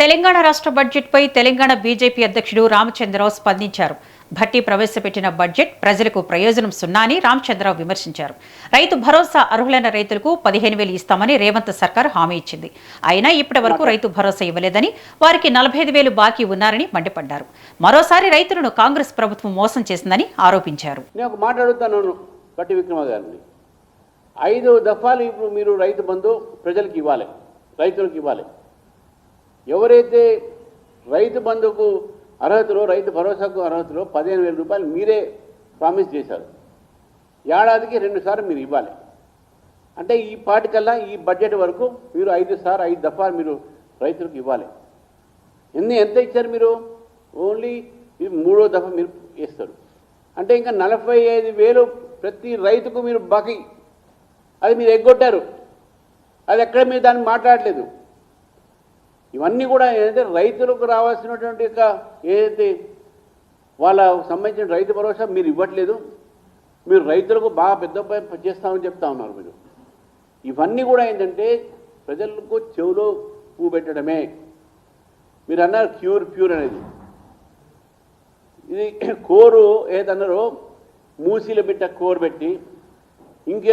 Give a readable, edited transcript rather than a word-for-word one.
తెలంగాణ రాష్ట్ర బడ్జెట్పై తెలంగాణ బీజేపీ అధ్యక్షుడు రామచంద్రరావు స్పందించారు. భట్టి ప్రవేశపెట్టిన బడ్జెట్ ప్రజలకు ప్రయోజనం సున్నా అని రామచంద్రరావు విమర్శించారు. రైతు భరోసా అర్హులైన రైతులకు 15,000 ఇస్తామని రేవంత్ సర్కార్ హామీ ఇచ్చింది. అయినా ఇప్పటి వరకు రైతు భరోసా ఇవ్వలేదని, వారికి 45,000 బాకీ ఉన్నారని మండిపడ్డారు. మరోసారి రైతులను కాంగ్రెస్ ప్రభుత్వం మోసం చేసిందని ఆరోపించారు. భట్టి విక్రమ గారిని 5 దఫాలు ఇప్పుడు మీరు రైతు బంధు ప్రజలకు ఇవ్వాలి, రైతులకు ఇవ్వాలి. ఎవరైతే రైతు బంధుకు అర్హతలో, రైతు భరోసాకు అర్హతలో 15,000 రూపాయలు మీరే ప్రామిస్ చేశారు. ఏడాదికి 2 సార్లు మీరు ఇవ్వాలి. అంటే ఈ పాటికల్లా ఈ బడ్జెట్ వరకు మీరు 5 దఫాలు మీరు రైతులకు ఇవ్వాలి. ఎంత ఇచ్చారు మీరు? ఓన్లీ ఇది 3వ దఫా మీరు ఇస్తారు. అంటే ఇంకా 45,000 ప్రతి రైతుకు మీరు బాకీ, అది మీరు ఎగ్గొట్టారు. అది ఎక్కడ మీరు దాన్ని మాట్లాడలేదు. ఇవన్నీ కూడా ఏంటంటే రైతులకు రావాల్సినటువంటి ఏదైతే వాళ్ళకు సంబంధించిన రైతు భరోసా మీరు ఇవ్వట్లేదు. మీరు రైతులకు బాగా పెద్ద చేస్తామని చెప్తా ఉన్నారు మీరు. ఇవన్నీ కూడా ఏంటంటే ప్రజలకు చెవులో పువ్వు పెట్టడమే. మీరు అన్నారు ప్యూర్ అనేది. ఇది కోరు ఏదన్నారో మూసీలో పెట్ట కోరు పెట్టి ఇంకే